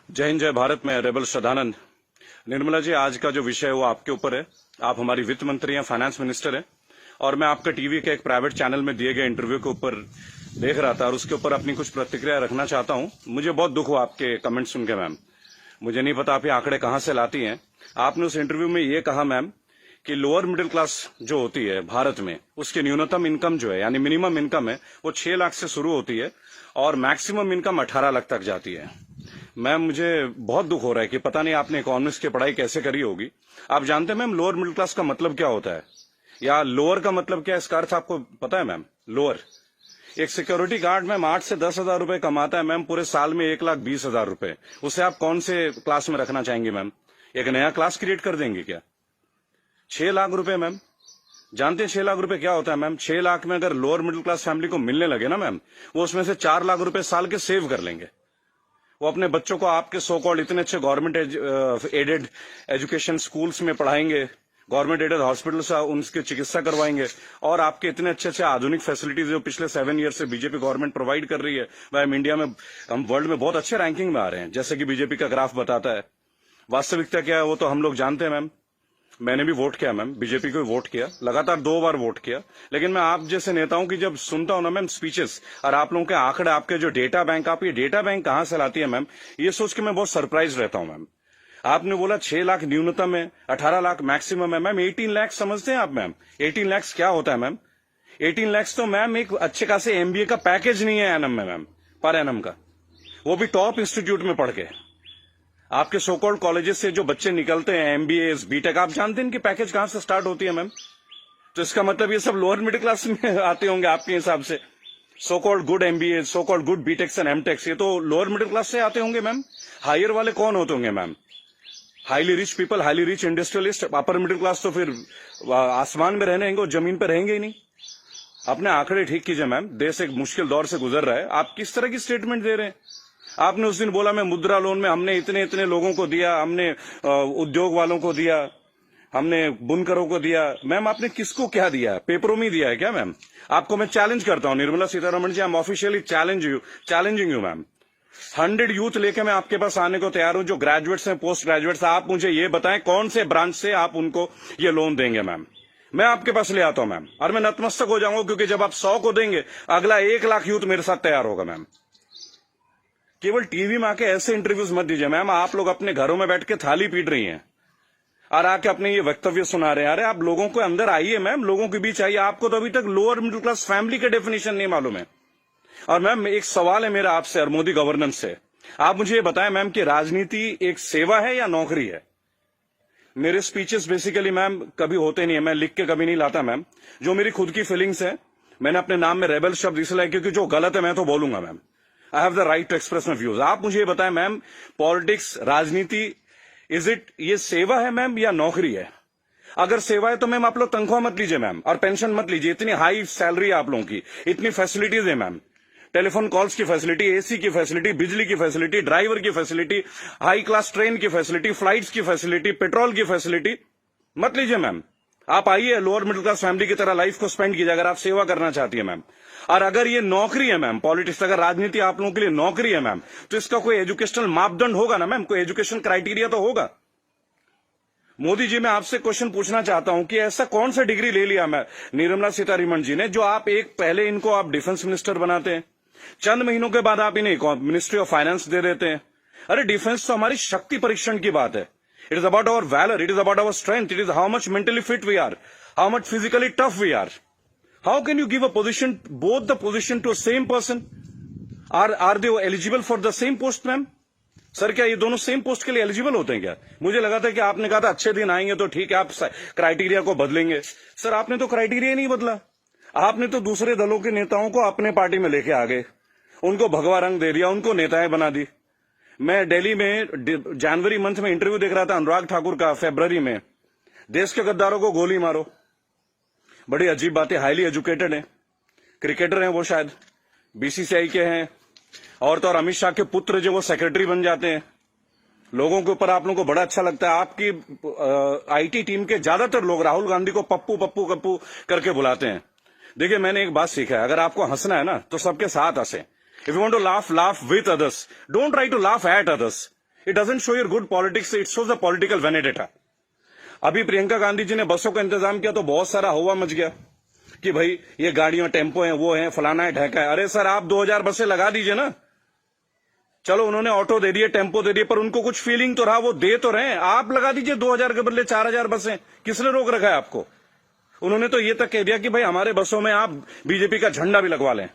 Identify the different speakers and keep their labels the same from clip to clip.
Speaker 1: जय हिंद, जय भारत। मैं रेबल श्रद्धानंद। निर्मला जी, आज का जो विषय है वो आपके ऊपर है। आप हमारी वित्त मंत्री हैं, फाइनेंस मिनिस्टर हैं, और मैं आपका टीवी के एक प्राइवेट चैनल में दिए गए इंटरव्यू के ऊपर देख रहा था और उसके ऊपर अपनी कुछ प्रतिक्रिया रखना चाहता हूं। मुझे बहुत दुख हुआ आपके कमेंट सुन के मैम। मुझे नहीं पता आप ये आंकड़े कहां से लाती हैं। आपने उस इंटरव्यू में ये कहा मैम कि लोअर मिडिल क्लास जो होती है भारत में, उसकी न्यूनतम इनकम जो है यानी मिनिमम इनकम है वो 6 लाख से शुरू होती है और मैक्सिमम इनकम 18 लाख तक जाती है। मैम, मुझे बहुत दुख हो रहा है कि पता नहीं आपने इकोनॉमिक्स की पढ़ाई कैसे करी होगी। आप जानते हैं मैम लोअर मिडिल क्लास का मतलब क्या होता है, या लोअर का मतलब क्या है, इसका अर्थ आपको पता है मैम? लोअर, एक सिक्योरिटी गार्ड मैम 8 से 10 हजार रुपए कमाता है मैम, पूरे साल में 1,20,000 रुपए। उसे आप कौन से क्लास में रखना चाहेंगे मैम? एक नया क्लास क्रिएट कर देंगे क्या? 6 लाख रुपए मैम, जानते हैं 6 लाख रुपए क्या होता है मैम? 6 लाख में अगर लोअर मिडिल क्लास फैमिली को मिलने लगे ना मैम, वो उसमें से 4 लाख रुपए साल के सेव कर लेंगे। वो अपने बच्चों को आपके सो कॉल्ड इतने अच्छे गवर्नमेंट एडेड एजुकेशन स्कूल्स में पढ़ाएंगे, गवर्नमेंट एडेड हॉस्पिटल से उनकी चिकित्सा करवाएंगे, और आपके इतने अच्छे अच्छे आधुनिक फैसिलिटीज जो पिछले 7 ईयर से बीजेपी गवर्नमेंट प्रोवाइड कर रही है, वह हम इंडिया में, हम वर्ल्ड में बहुत अच्छे रैंकिंग में आ रहे हैं, जैसे कि बीजेपी का ग्राफ बताता है। वास्तविकता क्या है वो तो हम लोग जानते हैं मैम। मैंने भी वोट किया मैम, बीजेपी को वोट किया, लगातार 2 बार वोट किया। लेकिन मैं आप जैसे नेताओं की जब सुनता हूं ना मैम स्पीचेस, और आप लोगों के आंकड़े, आपके जो डेटा बैंक, आप ये डेटा बैंक कहां से लाती है मैम, ये सोच के मैं बहुत सरप्राइज रहता हूं मैम। आपने बोला 6 लाख न्यूनतम है, 18 लाख मैक्सिमम है मैम। 18 लाख समझते हैं आप मैम? 18 लाख क्या होता है मैम? 18 लाख तो मैम एक अच्छे खासे एमबीए का पैकेज नहीं है एनम में मैम, पर एनम का, वो भी टॉप इंस्टीट्यूट में पढ़ के। आपके सोकॉल्ड कॉलेजेस से जो बच्चे निकलते हैं, एमबीए, बीटेक, आप जानते हैं इनकी पैकेज कहां से स्टार्ट होती है मैम? तो इसका मतलब ये सब लोअर मिडिल क्लास में आते होंगे आपके हिसाब से। So called good MBA, so called good BTechs and MTechs, ये तो लोअर मिडिल क्लास से आते होंगे मैम। हायर वाले कौन होते होंगे ma'am? Highly rich people, highly rich industrialist. Upper middle class तो फिर आसमान में रहने और जमीन पर रहेंगे ही नहीं। अपने आंकड़े ठीक कीजिए मैम, देश एक मुश्किल दौर से गुजर रहा है। आप किस तरह की स्टेटमेंट दे रहे हैं? आपने उस दिन बोला मैं मुद्रा लोन में हमने इतने इतने लोगों को दिया, हमने उद्योग वालों को दिया, हमने बुनकरों को दिया। मैम, आपने किसको क्या दिया? पेपरों में दिया है क्या मैम? आपको मैं चैलेंज करता हूं Nirmala Sitharaman ji, I am officially challenging you ma'am. 100 youth लेके मैं आपके पास आने को तैयार हूं, जो ग्रेजुएट्स हैं, पोस्ट ग्रेजुएट्स। आप मुझे ये बताएं कौन से ब्रांच से आप उनको ये लोन देंगे मैम? मैं आपके पास ले आता हूं मैम, और मैं नतमस्तक हो जाऊंगा, क्योंकि जब आप 100 को देंगे, अगला 1 लाख यूथ मेरे साथ तैयार होगा मैम। केवल टीवी में आके ऐसे इंटरव्यूज मत दीजिए मैम। आप लोग अपने घरों में बैठ के थाली पीट रही हैं और आके अपने ये वक्तव्य सुना रहे हैं। अरे आप लोगों को अंदर आइए मैम, लोगों के बीच आइए। आपको तो अभी तक लोअर मिडिल क्लास फैमिली का डेफिनेशन नहीं मालूम है। और मैम, एक सवाल है मेरा आपसे और मोदी गवर्नेंस से। आप मुझे ये बताएं मैम कि राजनीति एक सेवा है या नौकरी है? मेरे स्पीचेस बेसिकली मैम कभी होते नहीं है, मैं लिख के कभी नहीं लाता मैम। जो मेरी खुद की फीलिंग्स है, मैंने अपने नाम में रेबल शब्द इसलिए, क्योंकि जो गलत है मैं तो बोलूंगा ma'am. I have the right to express my views. आप मुझे ये बताएं मैम, पॉलिटिक्स, राजनीति, इज इट, ये सेवा है मैम या नौकरी है? अगर सेवा है तो मैम आप लोग तनख्वाह मत लीजिए मैम, और पेंशन मत लीजिए। इतनी हाई सैलरी है आप लोगों की, इतनी फैसिलिटीज है मैम, टेलीफोन कॉल्स की फैसिलिटी, एसी की फैसिलिटी, बिजली की फैसिलिटी, ड्राइवर की फैसिलिटी, हाई क्लास ट्रेन की फैसिलिटी, फ्लाइट्स की फैसिलिटी, पेट्रोल की फैसिलिटी। मत लीजिए मैम। आप आइए, लोअर मिडिल क्लास फैमिली की तरह लाइफ को स्पेंड कीजिए, अगर आप सेवा करना चाहती है मैम। और अगर ये नौकरी है मैम, पॉलिटिक्स, अगर राजनीति आप लोगों के लिए नौकरी है मैम, तो इसका कोई एजुकेशनल मापदंड होगा ना मैम, कोई एजुकेशन क्राइटेरिया तो होगा। मोदी जी, मैं आपसे क्वेश्चन पूछना चाहता हूं कि ऐसा कौन सा डिग्री ले लिया मैं निर्मला सीतारमण जी ने, जो आप एक पहले इनको आप डिफेंस मिनिस्टर बनाते हैं, चंद महीनों के बाद आप इन्हें मिनिस्ट्री ऑफ फाइनेंस दे देते हैं। अरे डिफेंस तो हमारी शक्ति परीक्षण की बात है। It is about our valour, it is about our strength, it is how much mentally fit we are, how much physically tough we are. How can you give a position, both the position to same person? Are they eligible for the same post ma'am? Sir, क्या ये दोनों same post के लिए eligible होते हैं क्या? मुझे लगा था कि आपने कहा था अच्छे दिन आएंगे तो ठीक है, आप क्राइटेरिया को बदलेंगे। सर, आपने तो क्राइटेरिया नहीं बदला। आपने तो दूसरे दलों के नेताओं को अपने पार्टी में लेके आ गए, उनको भगवा रंग दे दिया, उनको नेताएं बना दी। मैं दिल्ली में जनवरी मंथ में इंटरव्यू देख रहा था अनुराग ठाकुर का, फरवरी में, देश के गद्दारों को गोली मारो। बड़ी अजीब बात है, हाईली एजुकेटेड है, क्रिकेटर हैं वो, शायद बीसीसीआई के हैं, और तो और अमित शाह के पुत्र जो वो सेक्रेटरी बन जाते हैं। लोगों के ऊपर आप लोगों को बड़ा अच्छा लगता है। आपकी आईटी टीम के ज्यादातर लोग राहुल गांधी को पप्पू पप्पू पप्पू करके बुलाते हैं। देखिए, मैंने एक बात सीखा है, अगर आपको हंसना है ना तो सबके साथ हंसे। If you want to laugh, laugh with others, don't try to laugh at others. It doesn't show your good politics, it shows a political vendetta. अभी प्रियंका गांधी जी ने बसों का इंतजाम किया तो बहुत सारा हवा मच गया कि भाई ये गाड़ियां टेम्पो हैं, वो हैं, फलाना है, ढेका है। अरे सर, आप 2000 बसें लगा दीजिए ना। चलो उन्होंने ऑटो दे दिए, टेम्पो दे दिए, पर उनको कुछ फीलिंग तो रहा, वो दे तो रहे। आप लगा दीजिए 2000 के बदले 4000 बसें। किसने रोक रखा है आपको? उन्होंने तो ये तक कह दिया कि भाई हमारे बसों में आप बीजेपी का झंडा भी लगवा लें।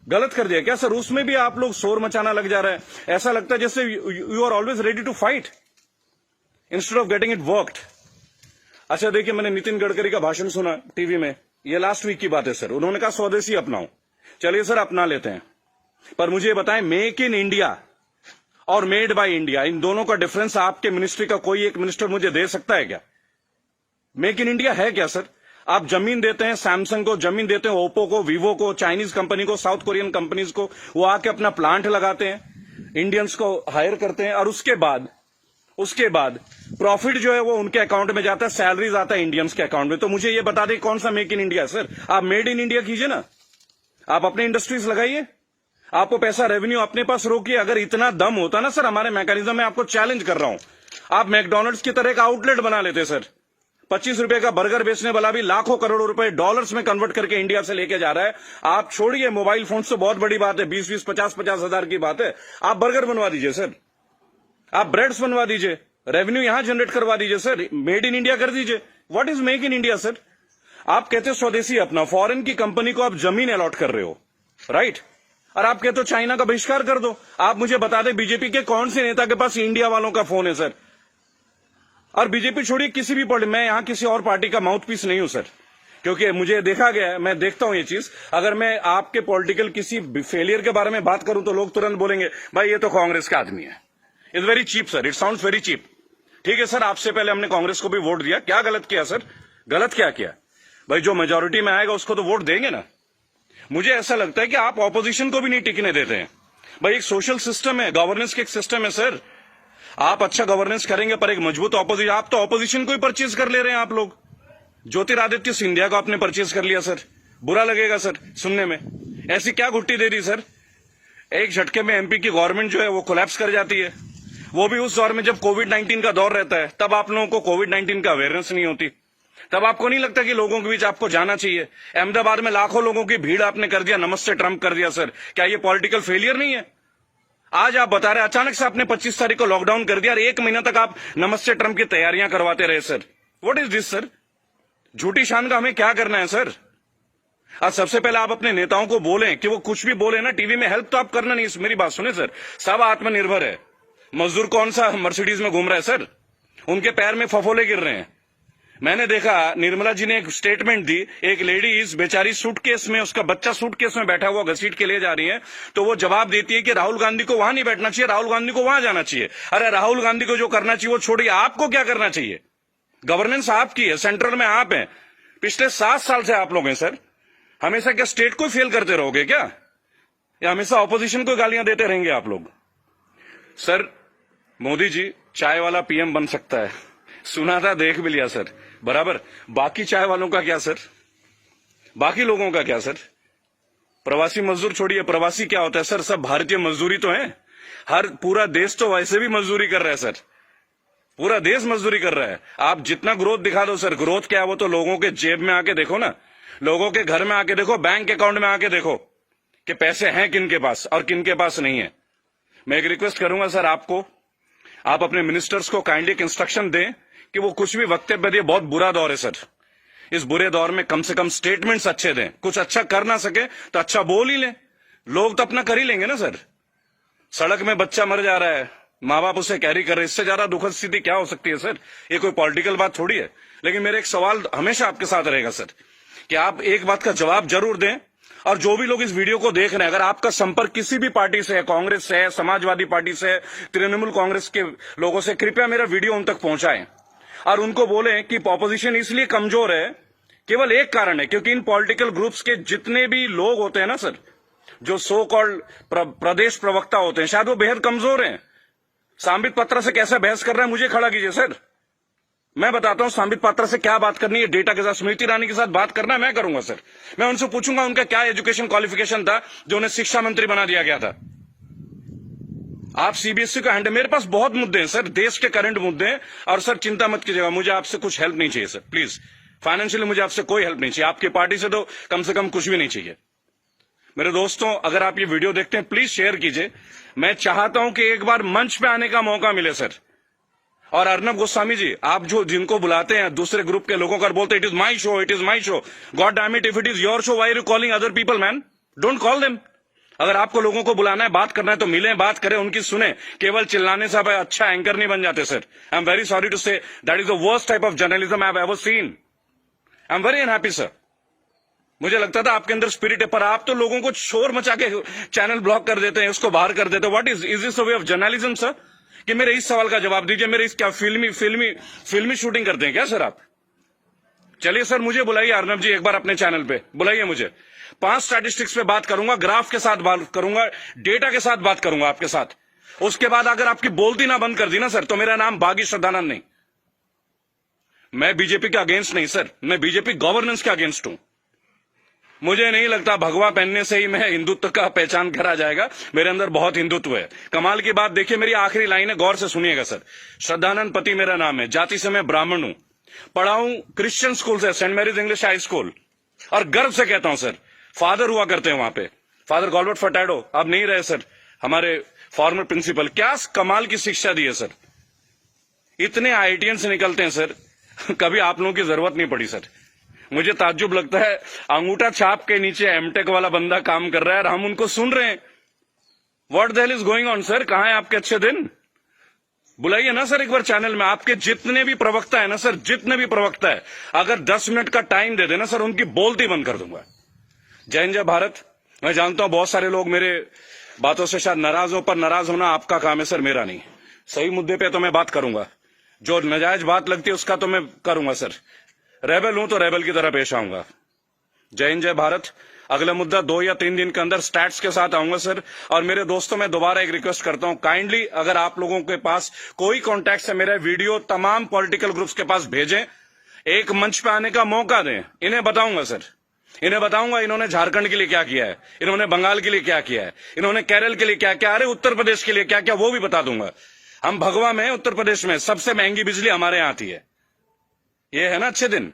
Speaker 1: गलत कर दिया क्या सर? उसमें भी आप लोग शोर मचाना लग जा रहे हैं। ऐसा लगता है जैसे you are always ready to fight instead of getting it worked. अच्छा देखिए, मैंने नितिन गडकरी का भाषण सुना टीवी में, ये लास्ट वीक की बात है सर। उन्होंने कहा स्वदेशी अपनाओ। चलिए सर, अपना लेते हैं, पर मुझे ये बताएं, मेक इन इंडिया और मेड बाय इंडिया, इन दोनों का डिफरेंस आपके मिनिस्ट्री का कोई एक मिनिस्टर मुझे दे सकता है क्या? मेक इन इंडिया है क्या सर? आप जमीन देते हैं सैमसंग को, जमीन देते हैं ओप्पो को, वीवो को, चाइनीज कंपनी को, साउथ कोरियन कंपनीज को, वो आके अपना प्लांट लगाते हैं, इंडियंस को हायर करते हैं, और उसके बाद प्रॉफिट जो है वो उनके अकाउंट में जाता है, सैलरीज आता है इंडियंस के अकाउंट में। तो मुझे ये बता दें कौन सा मेक इन इंडिया सर? आप मेड इन इंडिया कीजिए ना, आप अपने इंडस्ट्रीज लगाइए, आपको पैसा रेवेन्यू अपने पास रोकिए। अगर इतना दम होता ना सर हमारे मैकेनिज्म में, आपको चैलेंज कर रहा हूं, आप मैकडोनल्ड्स की तरह का आउटलेट बना लेते सर। 25 रुपए का बर्गर बेचने वाला भी लाखों करोड़ों रुपए डॉलर्स में कन्वर्ट करके इंडिया से लेके जा रहा है। आप छोड़िए मोबाइल फोन तो बहुत बड़ी बात है, 20-20, 50-50 हजार की बात है। आप बर्गर बनवा दीजिए सर, आप ब्रेड्स बनवा दीजिए, रेवेन्यू यहां जनरेट करवा दीजिए सर, मेड इन इंडिया कर दीजिए। What is make in India sir? आप कहते हो स्वदेशी अपना, फॉरेन की कंपनी को आप जमीन अलॉट कर रहे हो, राइट? और आप कहते हो चाइना का बहिष्कार कर दो। आप मुझे बता दें बीजेपी के कौन से नेता के पास इंडिया वालों का फोन है सर? और बीजेपी छोड़िए, किसी भी पार्टी, मैं यहां किसी और पार्टी का माउथ पीस नहीं हूं सर, क्योंकि मुझे देखा गया है, मैं देखता हूं ये चीज। अगर मैं आपके पॉलिटिकल किसी फेलियर के बारे में बात करूं तो लोग तुरंत बोलेंगे भाई ये तो कांग्रेस का आदमी है। It's very cheap sir, it sounds very cheap. ठीक है सर, आपसे पहले हमने कांग्रेस को भी वोट दिया, क्या गलत किया सर? गलत क्या किया भाई? जो मेजोरिटी में आएगा उसको तो वोट देंगे ना। मुझे ऐसा लगता है कि आप ऑपोजिशन को भी नहीं टिकने देते हैं भाई। एक सोशल सिस्टम है, गवर्नेंस का एक सिस्टम है सर। आप अच्छा गवर्नेंस करेंगे पर एक मजबूत ऑपोजिशन, आप तो ऑपोजिशन को ही परचेज कर ले रहे हैं आप लोग। ज्योतिरादित्य सिंधिया को आपने परचेज कर लिया सर, बुरा लगेगा सर सुनने में। ऐसी क्या घुट्टी दे दी सर? एक झटके में एमपी की गवर्नमेंट जो है वो कोलैप्स कर जाती है, वो भी उस दौर में जब कोविड-19 का दौर रहता है। तब आप लोगों को कोविड-19 का अवेयरनेस नहीं होती, तब आपको नहीं लगता कि लोगों के बीच आपको जाना चाहिए। अहमदाबाद में लाखों लोगों की भीड़ आपने कर दिया, नमस्ते ट्रंप कर दिया सर। क्या ये पॉलिटिकल फेलियर नहीं है? आज आप बता रहे अचानक से आपने 25 तारीख को लॉकडाउन कर दिया और 1 महीना तक आप नमस्ते ट्रंप की तैयारियां करवाते रहे sir. What is this sir? झूठी शान का हमें क्या करना है सर? आज सबसे पहले आप अपने नेताओं को बोलें कि वो कुछ भी बोले ना टीवी में, हेल्प तो आप करना नहीं। मेरी बात सुने सर, सब आत्मनिर्भर है। मजदूर कौन सा मर्सिडीज में घूम रहा है सर? उनके पैर में फफोले गिर रहे हैं। मैंने देखा निर्मला जी ने एक स्टेटमेंट दी, एक लेडीज बेचारी सूटकेस में, उसका बच्चा सूटकेस में बैठा हुआ घसीट के ले जा रही है, तो वो जवाब देती है कि राहुल गांधी को वहां नहीं बैठना चाहिए, राहुल गांधी को वहां जाना चाहिए। अरे राहुल गांधी को जो करना चाहिए वो छोड़िए, आपको क्या करना चाहिए? गवर्नेंस आपकी है, सेंट्रल में आप हैं, पिछले 7 साल से आप लोग हैं सर। हमेशा क्या स्टेट को फेल करते रहोगे क्या, या हमेशा ऑपोजिशन को गालियां देते रहेंगे आप लोग? सर मोदी जी चाय वाला पीएम बन सकता है, सुना था, देख भी लिया सर, बराबर। बाकी चाय वालों का क्या सर? बाकी लोगों का क्या सर? प्रवासी मजदूर छोड़िए, प्रवासी क्या होता है सर? सब भारतीय मजदूरी तो है। हर पूरा देश तो वैसे भी मजदूरी कर रहा है सर, पूरा देश मजदूरी कर रहा है। आप जितना ग्रोथ दिखा दो सर, ग्रोथ क्या है वो तो लोगों के जेब में आके देखो ना, लोगों के घर में आके देखो, बैंक अकाउंट में आके देखो कि पैसे हैं किन के पास और किन के पास नहीं है। मैं एक रिक्वेस्ट करूंगा सर आपको, आप अपने मिनिस्टर्स को काइंडली एक इंस्ट्रक्शन दें कि वो कुछ भी वक्तव्य दे। बहुत बुरा दौर है सर, इस बुरे दौर में कम से कम स्टेटमेंट्स अच्छे दें। कुछ अच्छा कर ना सके तो अच्छा बोल ही लें, लोग तो अपना कर ही लेंगे ना सर। सड़क में बच्चा मर जा रहा है, माँ बाप उसे कैरी कर रहे, इससे ज्यादा दुखद स्थिति क्या हो सकती है सर? ये कोई पॉलिटिकल बात थोड़ी है। लेकिन मेरा एक सवाल हमेशा आपके साथ रहेगा सर, कि आप एक बात का जवाब जरूर दें। और जो भी लोग इस वीडियो को देख रहे हैं, अगर आपका संपर्क किसी भी पार्टी से है, कांग्रेस से है, समाजवादी पार्टी से है, तृणमूल कांग्रेस के लोगों से, कृपया मेरा वीडियो उन तक पहुंचाएं और उनको बोलें कि ऑपोजिशन इसलिए कमजोर है, केवल एक कारण है, क्योंकि इन पॉलिटिकल ग्रुप्स के जितने भी लोग होते हैं ना सर, जो सो कॉल्ड प्रदेश प्रवक्ता होते हैं, शायद वो बेहद कमजोर हैं। सांबित पात्रा से कैसे बहस कर रहे हैं, मुझे खड़ा कीजिए सर, मैं बताता हूं सांबित पात्रा से क्या बात करनी है, डेटा के साथ। स्मृति ईरानी के साथ बात करना है, मैं करूंगा सर। मैं उनसे पूछूंगा उनका क्या एजुकेशन क्वालिफिकेशन था जो उन्हें शिक्षा मंत्री बना दिया गया था। आप सीबीएसई का हैंडल, मेरे पास बहुत मुद्दे हैं सर, देश के करंट मुद्दे हैं। और सर चिंता मत कीजिएगा, मुझे आपसे कुछ हेल्प नहीं चाहिए सर, प्लीज। फाइनेंशियली मुझे आपसे कोई हेल्प नहीं चाहिए, आपकी पार्टी से तो कम से कम कुछ भी नहीं चाहिए। मेरे दोस्तों, अगर आप ये वीडियो देखते हैं प्लीज शेयर कीजिए। मैं चाहता हूं कि एक बार मंच पे आने का मौका मिले सर। और अर्नब गोस्वामी जी, आप जो जिनको बुलाते हैं दूसरे ग्रुप के लोगों का, बोलते it is my show, it is my show. God damn it, if it is your show, why are you calling other people man? Don't call them. अगर आपको लोगों को बुलाना है, बात करना है तो मिलें, बात करें, उनकी सुने। केवल चिल्लाने से आप अच्छा एंकर नहीं बन जाते sir. I am very sorry to say that is the worst type of journalism I have ever seen. I am very unhappy sir. मुझे लगता था आपके अंदर स्पिरिट है, पर आप तो लोगों को शोर मचा के चैनल ब्लॉक कर देते हैं, उसको बाहर कर देते हैं। What is this way of journalism sir? कि मेरे इस सवाल का जवाब दीजिए। मेरे इस क्या फिल्मी शूटिंग करते हैं क्या सर आप? चलिए सर, मुझे बुलाइए अर्नब जी, एक बार अपने चैनल पे बुलाइए मुझे। 5 स्टैटिस्टिक्स पे बात करूंगा, ग्राफ के साथ बात करूंगा, डेटा के साथ बात करूंगा आपके साथ। उसके बाद अगर आपकी बोलती ना बंद कर दी ना सर, तो मेरा नाम बागी श्रद्धानंद नहीं। मैं बीजेपी के अगेंस्ट नहीं सर, मैं बीजेपी गवर्नेंस के अगेंस्ट हूं। मुझे नहीं लगता भगवा पहनने से ही मैं हिंदुत्व का पहचान करा जाएगा। मेरे अंदर बहुत हिंदुत्व है। कमाल की बात देखिए, मेरी आखिरी लाइन है, गौर से सुनिएगा सर। श्रद्धानंद पति मेरा नाम है, जाति से मैं ब्राह्मण हूं, पढ़ा हूं क्रिश्चियन स्कूल से, saint Mary's English high school. और गर्व से कहता हूं सर, फादर हुआ करते हैं वहां पे, फादर गॉल्बर्ट फर्टैडो, अब नहीं रहे सर, हमारे फॉर्मर प्रिंसिपल। क्या कमाल की शिक्षा दी है सर। इतने आईआईटीएन से निकलते हैं सर, कभी आप लोगों की जरूरत नहीं पड़ी सर। मुझे ताज्जुब लगता है, अंगूठा छाप के नीचे एमटेक वाला बंदा काम कर रहा है और हम उनको सुन रहे हैं। What the hell is going on sir? कहां है आपके अच्छे दिन? बुलाइए ना सर एक बार चैनल में। आपके जितने भी प्रवक्ता है ना सर, जितने भी प्रवक्ता है, अगर 10 मिनट का टाइम दे देना सर, उनकी बोलती बंद कर दूंगा। जय हिंद, जय भारत। मैं जानता हूं बहुत सारे लोग मेरे बातों से शायद नाराज हो, पर नाराज होना आपका काम है सर, मेरा नहीं। सही मुद्दे पे तो मैं बात करूंगा, जो नाजायज बात लगती है उसका तो मैं करूंगा सर। रेबल हूं तो रेबल की तरह पेश आऊंगा। जय हिंद, जय भारत। अगला मुद्दा 2 या 3 दिन के अंदर स्टैट्स के साथ आऊंगा सर। और मेरे दोस्तों, मैं दोबारा एक रिक्वेस्ट करता हूं, काइंडली अगर आप लोगों के पास कोई कॉन्टैक्ट है, मेरा वीडियो तमाम पॉलिटिकल ग्रुप्स के पास भेजें, एक मंच पे आने का मौका दें। इन्हें बताऊंगा सर, इन्हें बताऊंगा इन्होंने झारखंड के लिए क्या किया है, इन्होंने बंगाल के लिए क्या किया है, इन्होंने केरल के लिए क्या क्या, अरे उत्तर प्रदेश के लिए क्या क्या, वो भी बता दूंगा। हम भगवा में, उत्तर प्रदेश में सबसे महंगी बिजली हमारे यहां आती है। ये है ना अच्छे दिन।